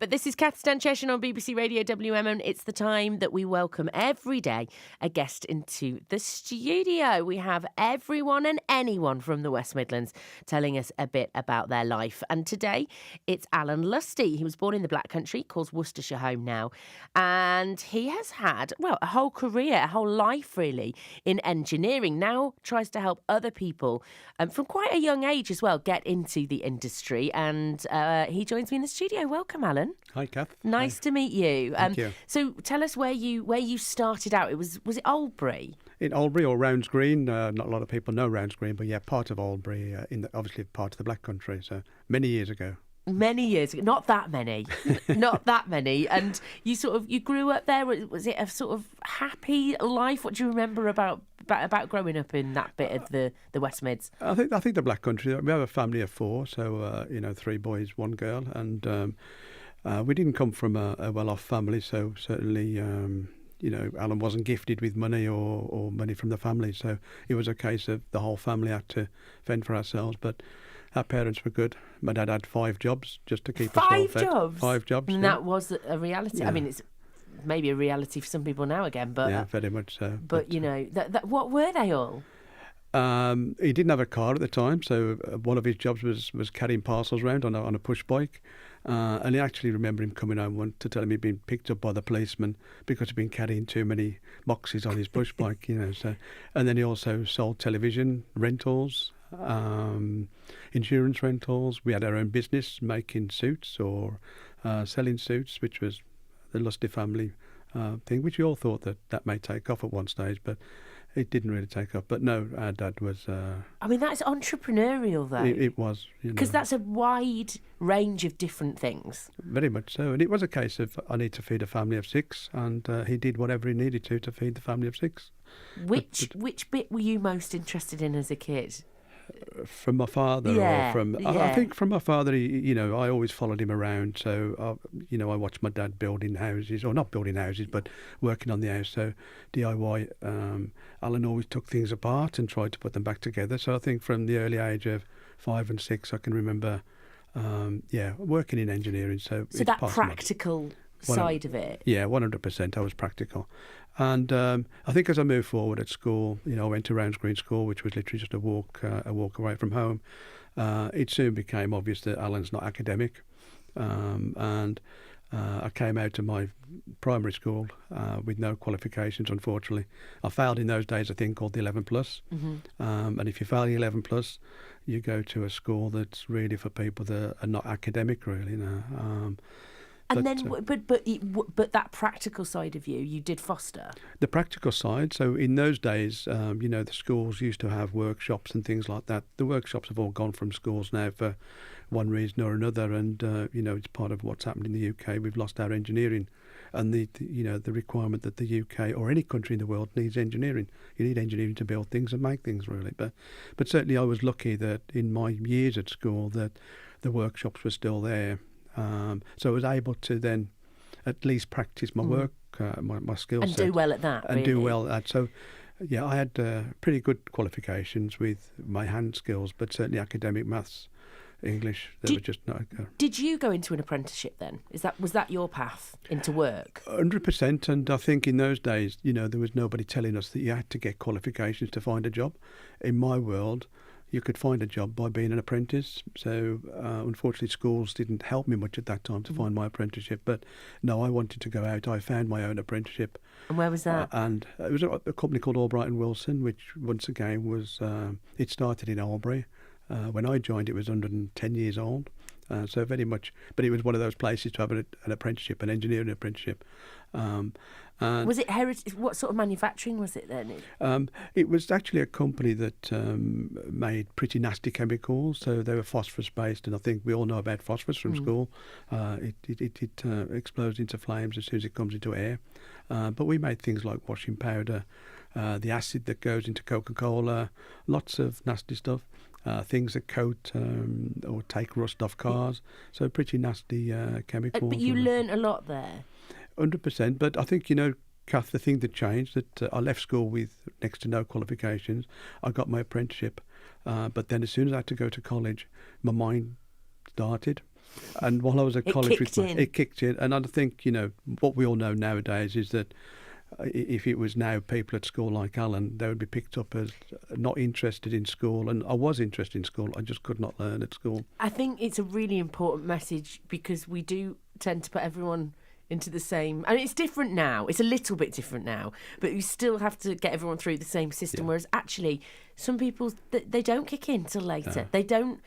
But this is Kath Stancheshan on BBC Radio WM, and it's the time that we welcome every day a guest into the studio. We have everyone and anyone from the West Midlands telling us a bit about their life. And today it's Alan Lusty. He was born in the Black Country, calls Worcestershire home now. And he has had, well, a whole career, a whole life really, in engineering. Now tries to help other people from quite a young age as well get into the industry. And he joins me in the studio. Welcome, Alan. Hi, Kath. Nice to meet you. Thank you. So tell us where you started out. Was it Albury? In Albury or Rounds Green. Not a lot of people know Rounds Green, but yeah, part of Albury, obviously part of the Black Country. So many years ago. Many years ago, not that many, not that many. And you grew up there. Was it a sort of happy life? What do you remember about growing up in that bit of the West Mids? I think the Black Country. We have a family of four, so 3 boys, 1 girl, and we didn't come from a well-off family. So certainly, Alan wasn't gifted with money or money from the family. So it was a case of the whole family had to fend for ourselves, but. Our parents were good. My dad had 5 jobs just to keep us all fed. 5 jobs? 5 jobs. And that was a reality. Yeah. I mean, it's maybe a reality for some people now again, but... Yeah, very much so. But what were they all? He didn't have a car at the time, so one of his jobs was carrying parcels around on a push bike. And I actually remember him coming home once to tell him he'd been picked up by the policeman because he'd been carrying too many boxes on his push bike, So, and then he also sold television rentals, insurance rentals. We had our own business making suits or selling suits, which was the Lusty family thing, which we all thought that may take off at one stage, but it didn't really take off. But no, our dad was... I mean, that's entrepreneurial, though. It was. Because that's a wide range of different things. Very much so. And it was a case of, I need to feed a family of 6, and he did whatever he needed to feed the family of 6. Which bit were you most interested in as a kid? From my father, yeah, or from I think from my father. I always followed him around. So I watched my dad building houses, or not building houses, but working on the house. So DIY. Alan always took things apart and tried to put them back together. So I think from the early age of 5 and 6, I can remember, working in engineering. So that practical side of it. Yeah, 100%. I was practical. And I think as I moved forward at school, I went to Rounds Green School, which was literally just a walk away from home. It soon became obvious that Alan's not academic. And I came out to my primary school with no qualifications, unfortunately. I failed in those days a thing called the 11+. Mm-hmm. And if you fail the 11+, you go to a school that's really for people that are not academic, really. And but that practical side of you did foster? The practical side. So in those days, the schools used to have workshops and things like that. The workshops have all gone from schools now for one reason or another. And, it's part of what's happened in the UK. We've lost our engineering. And the requirement that the UK or any country in the world needs engineering. You need engineering to build things and make things, really. But certainly I was lucky that in my years at school that the workshops were still there. So I was able to then at least practice my work, my skill set. And do well at that, And do well at that. So, yeah, I had pretty good qualifications with my hand skills, but certainly academic maths, English, they were just not... Did you go into an apprenticeship then? Was that your path into work? 100%. And I think in those days, there was nobody telling us that you had to get qualifications to find a job. In my world... You could find a job by being an apprentice. So, unfortunately, schools didn't help me much at that time to find my apprenticeship. But no, I wanted to go out. I found my own apprenticeship. And where was that? And it was a company called Albright and Wilson, which once again was, it started in Albury. When I joined, it was 110 years old. So very much, but it was one of those places to have an apprenticeship, an engineering apprenticeship. Was it heritage? What sort of manufacturing was it then? It was actually a company that made pretty nasty chemicals. So they were phosphorus based, and I think we all know about phosphorus from school. It explodes into flames as soon as it comes into air. But we made things like washing powder, the acid that goes into Coca-Cola, lots of nasty stuff. Things that coat or take rust off cars. So pretty nasty chemicals. But you learn a lot there. 100%. But I think, Kath, the thing that changed, that I left school with next to no qualifications. I got my apprenticeship. But then as soon as I had to go to college, my mind started. And while I was at college, it kicked in. And I think, what we all know nowadays is that if it was now people at school like Alan, they would be picked up as not interested in school. And I was interested in school. I just could not learn at school. I think it's a really important message because we do tend to put everyone into the same... I mean, it's different now. It's a little bit different now. But you still have to get everyone through the same system. Whereas actually, some people, they don't kick in till later. No. They don't...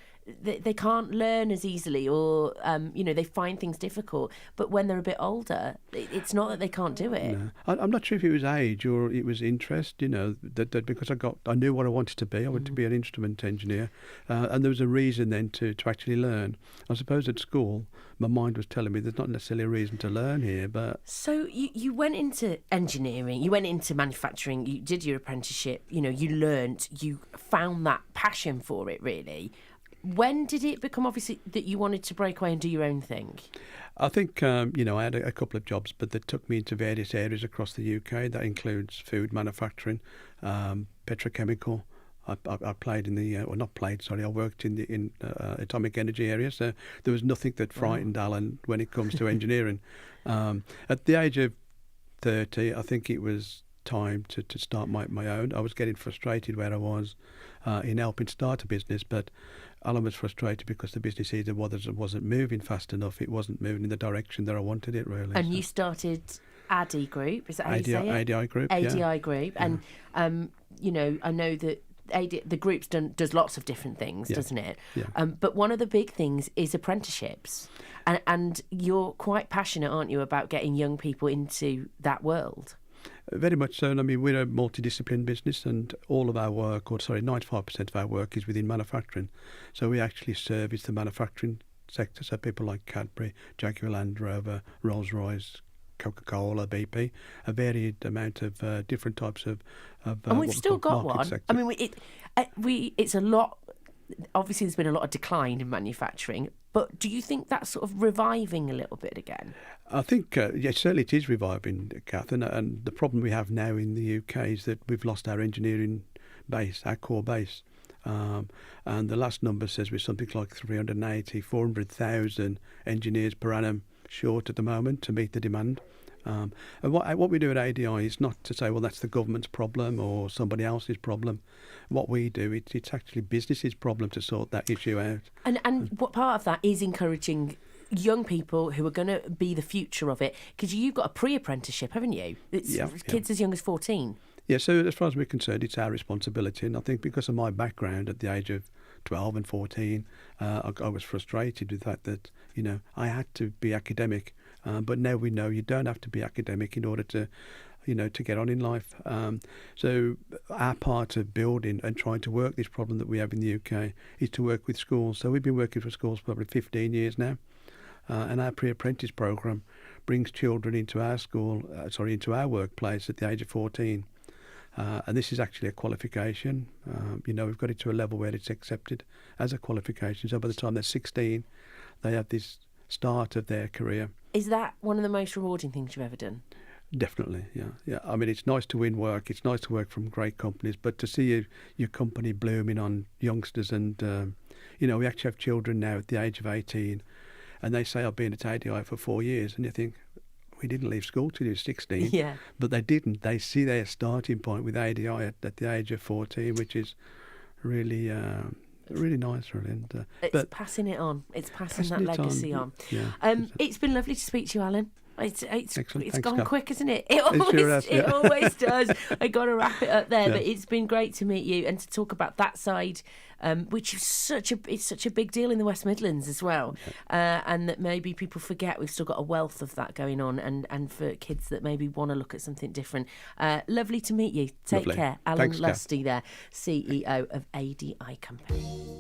They can't learn as easily, or they find things difficult. But when they're a bit older, it's not that they can't do it. No. I'm not sure if it was age or it was interest. That because I knew what I wanted to be. I wanted to be an instrument engineer, and there was a reason then to actually learn. I suppose at school, my mind was telling me there's not necessarily a reason to learn here. But so you went into engineering, you went into manufacturing, you did your apprenticeship. You learned, you found that passion for it really. When did it become obvious that you wanted to break away and do your own thing? I think, I had a couple of jobs, but that took me into various areas across the UK. That includes food manufacturing, petrochemical. I played in the, I worked in the atomic energy area. So there was nothing that frightened Alan when it comes to engineering. At the age of 30, I think it was time to start my own. I was getting frustrated where I was in helping start a business, but Alan was frustrated because the business either wasn't moving fast enough, it wasn't moving in the direction that I wanted it really. And you started ADI Group, is that how you say it? ADI Group, ADI Group, and I know that the group's does lots of different things, doesn't it? Yeah. But one of the big things is apprenticeships, and you're quite passionate, aren't you, about getting young people into that world? Very much so. I mean, we're a multidiscipline business, and all of our work, 95% of our work is within manufacturing. So we actually service the manufacturing sector. So people like Cadbury, Jaguar Land Rover, Rolls-Royce, Coca-Cola, BP, a varied amount of different types of and we've still got one. Sector. I mean, it's a lot. Obviously, there's been a lot of decline in manufacturing, but do you think that's sort of reviving a little bit again? I think, certainly it is reviving, Kath, and the problem we have now in the UK is that we've lost our engineering base, our core base. And the last number says we're something like 400,000 engineers per annum short at the moment to meet the demand. And what we do at ADI is not to say, well, that's the government's problem or somebody else's problem. What we do, it's actually business's problem to sort that issue out. And what part of that is encouraging young people who are going to be the future of it? Because you've got a pre-apprenticeship, haven't you? It's kids as young as 14. Yeah, so as far as we're concerned, it's our responsibility. And I think because of my background at the age of 12 and 14, I was frustrated with the fact that, I had to be academic. But now we know you don't have to be academic in order to, to get on in life. So our part of building and trying to work this problem that we have in the UK is to work with schools. So we've been working for schools for probably 15 years now. And our pre-apprentice programme brings children into our into our workplace at the age of 14. And this is actually a qualification. We've got it to a level where it's accepted as a qualification. So by the time they're 16, they have this start of their career. Is that one of the most rewarding things you've ever done? Definitely, yeah. I mean, it's nice to win work. It's nice to work from great companies, but to see your company blooming on youngsters, and we actually have children now at the age of 18, and they say I've been at ADI for 4 years, and you think we didn't leave school till you were 16, yeah. But they didn't. They see their starting point with ADI at the age of 14, which is really. Really nice, really. And, it's passing it on. It's passing that legacy on. Yeah, it's been lovely to speak to you, Alan. It's Thanks, gone Scott. Quick, isn't it? It always does. I got to wrap it up there, but it's been great to meet you and to talk about that side, which is such a big deal in the West Midlands as well, and that maybe people forget we've still got a wealth of that going on, and for kids that maybe want to look at something different. Lovely to meet you. Take care, Alan Lusty, there, CEO of ADI Company.